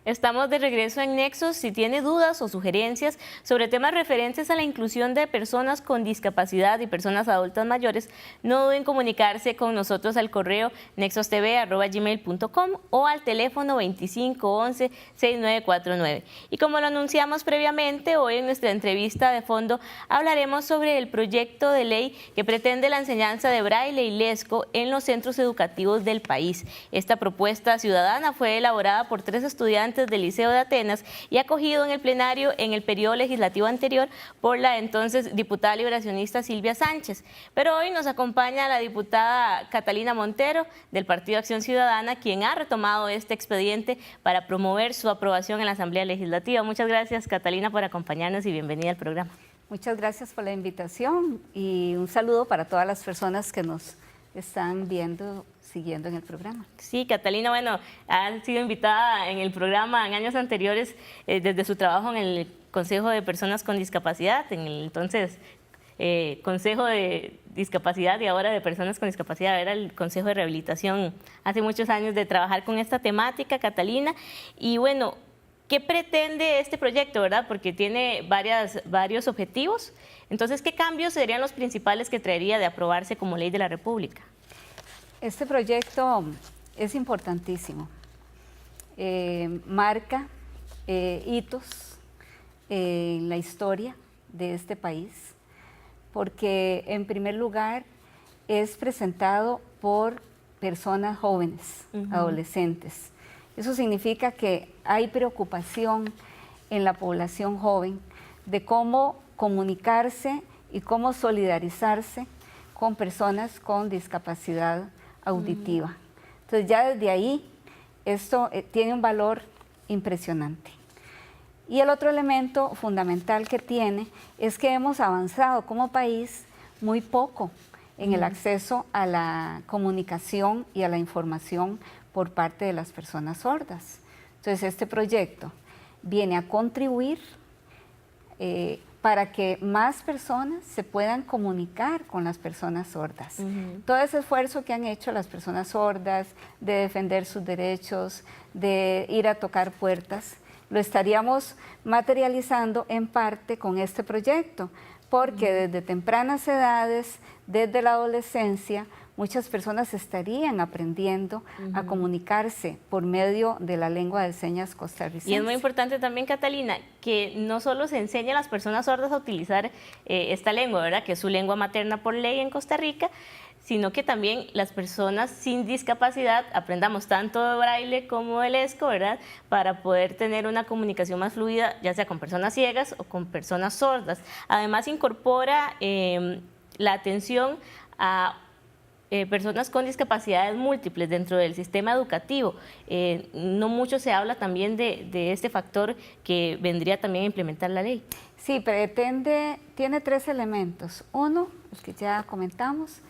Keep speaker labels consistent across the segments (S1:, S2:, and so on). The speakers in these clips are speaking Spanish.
S1: Estamos de regreso en Nexos. Si tiene dudas o sugerencias sobre temas referentes a la inclusión de personas con discapacidad y personas adultas mayores, no duden en comunicarse con nosotros al correo nexostv@gmail.com o al teléfono 2511-6949. Y como lo anunciamos previamente, hoy en nuestra entrevista de fondo hablaremos sobre el proyecto de ley que pretende la enseñanza de braille y lesco en los centros educativos del país. Esta propuesta ciudadana fue elaborada por 3 estudiantes del Liceo de Atenas y acogido en el plenario en el periodo legislativo anterior por la entonces diputada liberacionista Silvia Sánchez. Pero hoy nos acompaña la diputada Catalina Montero del Partido Acción Ciudadana, quien ha retomado este expediente para promover su aprobación en la Asamblea Legislativa. Muchas gracias, Catalina, por acompañarnos y bienvenida al programa.
S2: Muchas gracias por la invitación y un saludo para todas las personas que nos están siguiendo en el programa.
S1: Sí, Catalina, bueno, ha sido invitada en el programa en años anteriores desde su trabajo en el Consejo de Personas con Discapacidad, en el entonces Consejo de Discapacidad y ahora de Personas con Discapacidad, era el Consejo de Rehabilitación hace muchos años de trabajar con esta temática, Catalina. Y bueno, ¿qué pretende este proyecto, verdad? Porque tiene varios objetivos. Entonces, ¿qué cambios serían los principales que traería de aprobarse como ley de la República?
S2: Este proyecto es importantísimo. Marca hitos en la historia de este país, porque en primer lugar es presentado por personas jóvenes, adolescentes. Eso significa que hay preocupación en la población joven de cómo comunicarse y cómo solidarizarse con personas con discapacidad auditiva. Entonces ya desde ahí esto tiene un valor impresionante. Y el otro elemento fundamental que tiene es que hemos avanzado como país muy poco en el acceso a la comunicación y a la información por parte de las personas sordas. Entonces este proyecto viene a contribuir para que más personas se puedan comunicar con las personas sordas. Todo ese esfuerzo que han hecho las personas sordas de defender sus derechos, de ir a tocar puertas, lo estaríamos materializando en parte con este proyecto, porque desde tempranas edades, desde la adolescencia, muchas personas estarían aprendiendo a comunicarse por medio de la lengua de señas costarricense.
S1: Y es muy importante también, Catalina, que no solo se enseñe a las personas sordas a utilizar esta lengua, ¿verdad?, que es su lengua materna por ley en Costa Rica, sino que también las personas sin discapacidad aprendamos tanto de braille como de lesco, ¿verdad?, para poder tener una comunicación más fluida, ya sea con personas ciegas o con personas sordas. Además, incorpora la atención a personas con discapacidades múltiples dentro del sistema educativo. No mucho se habla también de este factor que vendría también a implementar la ley.
S2: Sí, tiene 3 elementos. Uno, el que ya comentamos.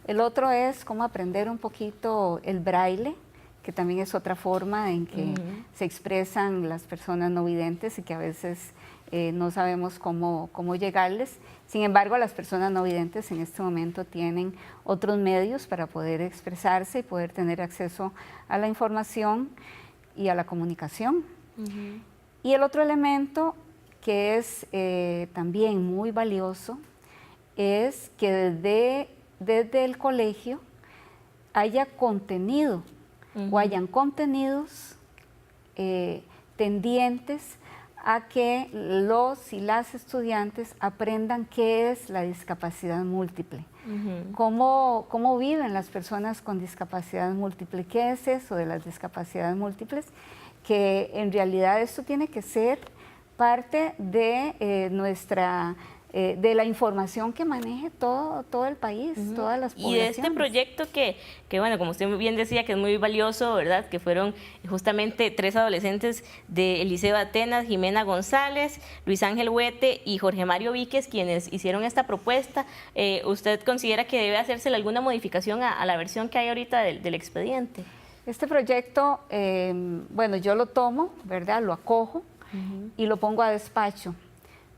S2: El otro es cómo aprender un poquito el braille, que también es otra forma en que se expresan las personas no videntes y que a veces no sabemos cómo llegarles. Sin embargo, las personas no videntes en este momento tienen otros medios para poder expresarse y poder tener acceso a la información y a la comunicación. Y el otro elemento que es también muy valioso es que desde el colegio haya contenido o hayan contenidos tendientes a que los y las estudiantes aprendan qué es la discapacidad múltiple, cómo viven las personas con discapacidad múltiple, qué es eso de las discapacidades múltiples, que en realidad esto tiene que ser parte de de la información que maneje todo el país, todas las poblaciones.
S1: Y de este proyecto que bueno, como usted bien decía, que es muy valioso, ¿verdad?, que fueron justamente 3 adolescentes del Liceo de Atenas, Jimena González, Luis Ángel Huete y Jorge Mario Víquez, quienes hicieron esta propuesta. ¿Usted considera que debe hacerse alguna modificación a la versión que hay ahorita del expediente?
S2: Este proyecto, bueno, yo lo tomo, ¿verdad?, lo acojo y lo pongo a despacho.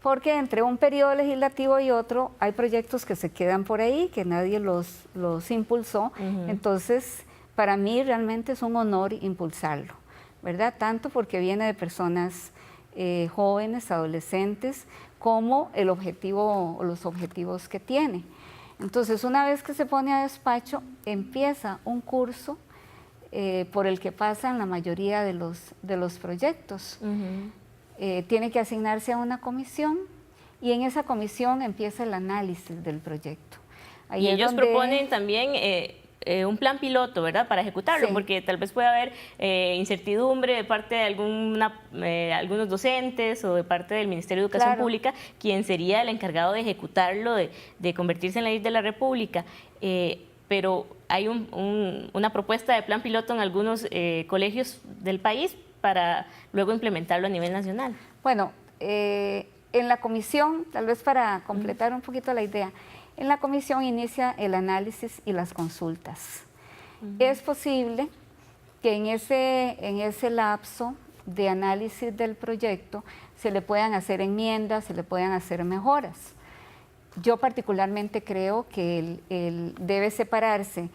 S2: Porque entre un periodo legislativo y otro hay proyectos que se quedan por ahí, que nadie los impulsó. Entonces, para mí realmente es un honor impulsarlo. ¿verdad? Tanto porque viene de personas jóvenes, adolescentes, como el objetivo o los objetivos que tiene. Entonces, una vez que se pone a despacho, empieza un curso por el que pasan la mayoría de los proyectos. Tiene que asignarse a una comisión y en esa comisión empieza el análisis del proyecto. Ahí
S1: y ellos proponen también un plan piloto, ¿verdad?, para ejecutarlo, sí, porque tal vez pueda haber incertidumbre de parte de algunos docentes o de parte del Ministerio de Educación Pública, quien sería el encargado de ejecutarlo, de convertirse en ley de la República. Pero hay una propuesta de plan piloto en algunos colegios del país para luego implementarlo a nivel nacional.
S2: Bueno, en la comisión, tal vez para completar un poquito la idea, en la comisión inicia el análisis y las consultas. Es posible que en ese lapso de análisis del proyecto se le puedan hacer enmiendas, se le puedan hacer mejoras. Yo particularmente creo que debe separarse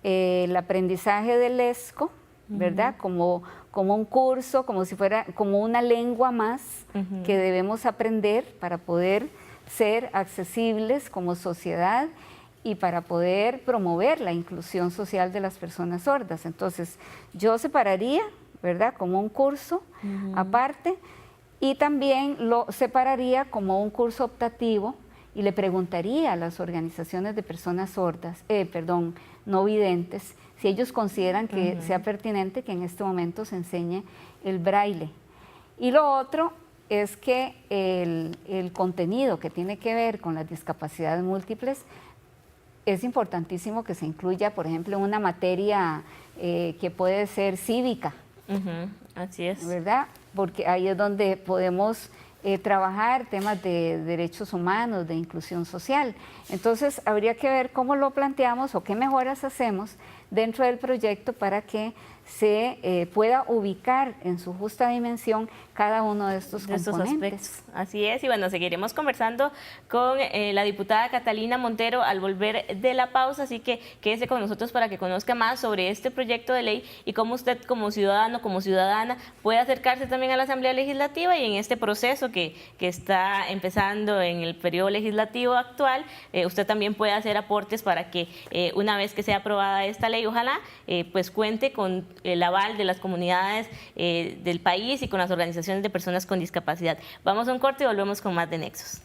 S2: el aprendizaje del ESCO, ¿verdad?, como un curso, como si fuera como una lengua más que debemos aprender para poder ser accesibles como sociedad y para poder promover la inclusión social de las personas sordas. Entonces, yo separaría, ¿verdad?, como un curso aparte, y también lo separaría como un curso optativo y le preguntaría a las organizaciones de personas sordas, no videntes, si ellos consideran que sea pertinente que en este momento se enseñe el braille. Y lo otro es que el contenido que tiene que ver con las discapacidades múltiples es importantísimo que se incluya, por ejemplo, en una materia que puede ser cívica.
S1: Así es.
S2: ¿Verdad? Porque ahí es donde podemos trabajar temas de derechos humanos, de inclusión social. Entonces, habría que ver cómo lo planteamos o qué mejoras hacemos dentro del proyecto para que se pueda ubicar en su justa dimensión cada uno de estos componentes.
S1: Así es, y bueno, seguiremos conversando con la diputada Catalina Montero al volver de la pausa, así que quédese con nosotros para que conozca más sobre este proyecto de ley y cómo usted como ciudadano, como ciudadana, puede acercarse también a la Asamblea Legislativa y en este proceso que está empezando en el periodo legislativo actual, usted también puede hacer aportes para que una vez que sea aprobada esta ley, ojalá pues cuente con el aval de las comunidades del país y con las organizaciones de personas con discapacidad. Vamos a un corte y volvemos con más de Nexos.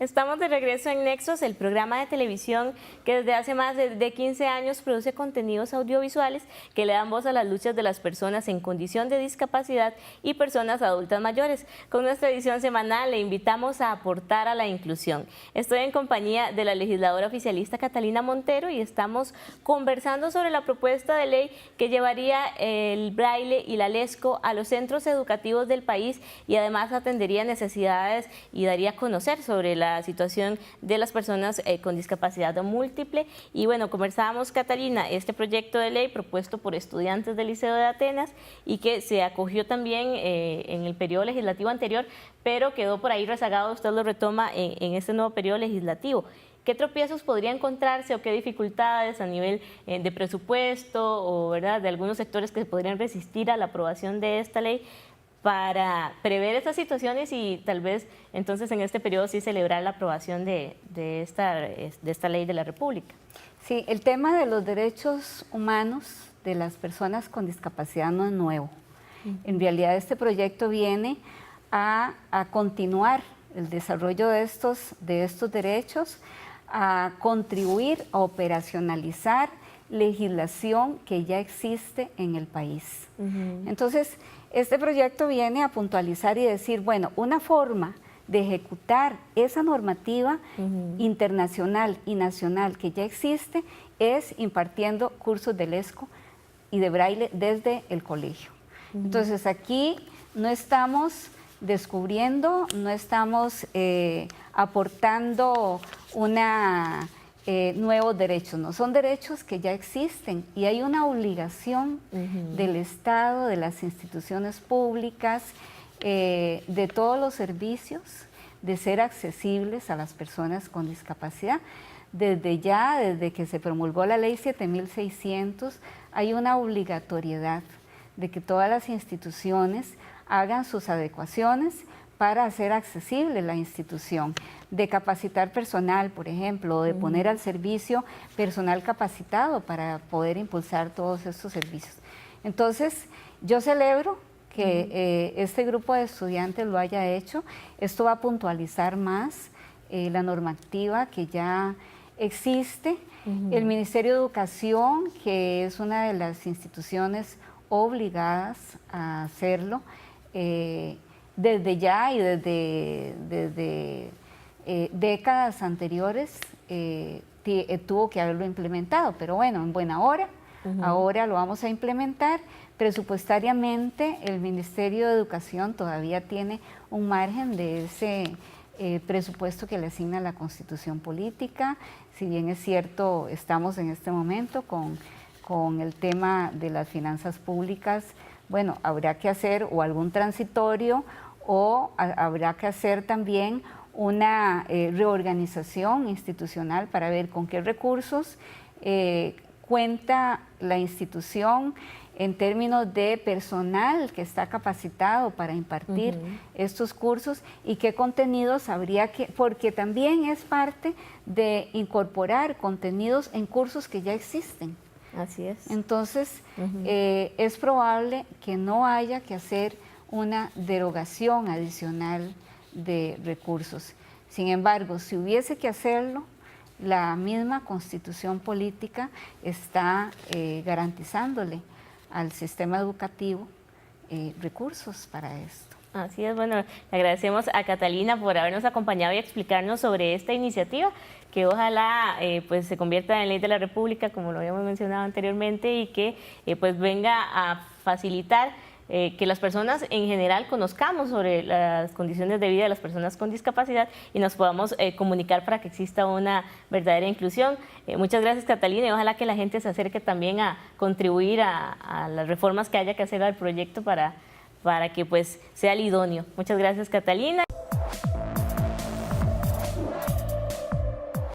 S1: Estamos de regreso en Nexos, el programa de televisión que desde hace más de 15 años produce contenidos audiovisuales que le dan voz a las luchas de las personas en condición de discapacidad y personas adultas mayores. Con nuestra edición semanal le invitamos a aportar a la inclusión. Estoy en compañía de la legisladora oficialista Catalina Montero y estamos conversando sobre la propuesta de ley que llevaría el braille y la LESCO a los centros educativos del país y además atendería necesidades y daría a conocer sobre la situación de las personas con discapacidad múltiple. Y bueno, conversábamos, Catalina, este proyecto de ley propuesto por estudiantes del Liceo de Atenas y que se acogió también en el periodo legislativo anterior, pero quedó por ahí rezagado, usted lo retoma en este nuevo periodo legislativo. ¿Qué tropiezos podría encontrarse o qué dificultades a nivel de presupuesto o, ¿verdad?, de algunos sectores que podrían resistir a la aprobación de esta ley para prever estas situaciones y tal vez entonces en este periodo sí celebrar la aprobación de esta ley de la República?
S2: Sí, el tema de los derechos humanos de las personas con discapacidad no es nuevo. En realidad este proyecto viene a continuar el desarrollo de estos derechos, a contribuir a operacionalizar legislación que ya existe en el país. Entonces, este proyecto viene a puntualizar y decir, bueno, una forma de ejecutar esa normativa internacional y nacional que ya existe es impartiendo cursos de LESCO y de braille desde el colegio. Entonces, aquí no estamos descubriendo, no estamos aportando nuevos derechos, no, son derechos que ya existen y hay una obligación del Estado, de las instituciones públicas, de todos los servicios, de ser accesibles a las personas con discapacidad. Desde que se promulgó la ley 7600, hay una obligatoriedad de que todas las instituciones hagan sus adecuaciones para hacer accesible la institución, de capacitar personal, por ejemplo, o de poner al servicio personal capacitado para poder impulsar todos estos servicios. Entonces, yo celebro que este grupo de estudiantes lo haya hecho. Esto va a puntualizar más la normativa que ya existe. El Ministerio de Educación, que es una de las instituciones obligadas a hacerlo, desde ya y desde décadas anteriores tuvo que haberlo implementado, pero bueno, en buena hora, ahora lo vamos a implementar. Presupuestariamente el Ministerio de Educación todavía tiene un margen de ese presupuesto que le asigna la Constitución Política. Si bien es cierto, estamos en este momento con el tema de las finanzas públicas, bueno, habrá que hacer o algún transitorio o habrá que hacer también una reorganización institucional para ver con qué recursos cuenta la institución en términos de personal que está capacitado para impartir estos cursos y qué contenidos habría que, porque también es parte de incorporar contenidos en cursos que ya existen.
S1: Así es.
S2: Entonces, es probable que no haya que hacer una derogación adicional de recursos. Sin embargo, si hubiese que hacerlo, la misma Constitución Política está garantizándole al sistema educativo recursos para esto.
S1: Así es, bueno, le agradecemos a Catalina por habernos acompañado y explicarnos sobre esta iniciativa, que ojalá pues se convierta en ley de la República, como lo habíamos mencionado anteriormente, y que pues venga a facilitar que las personas en general conozcamos sobre las condiciones de vida de las personas con discapacidad y nos podamos comunicar para que exista una verdadera inclusión. Muchas gracias, Catalina, y ojalá que la gente se acerque también a contribuir a las reformas que haya que hacer al proyecto para que pues sea el idóneo. Muchas gracias, Catalina.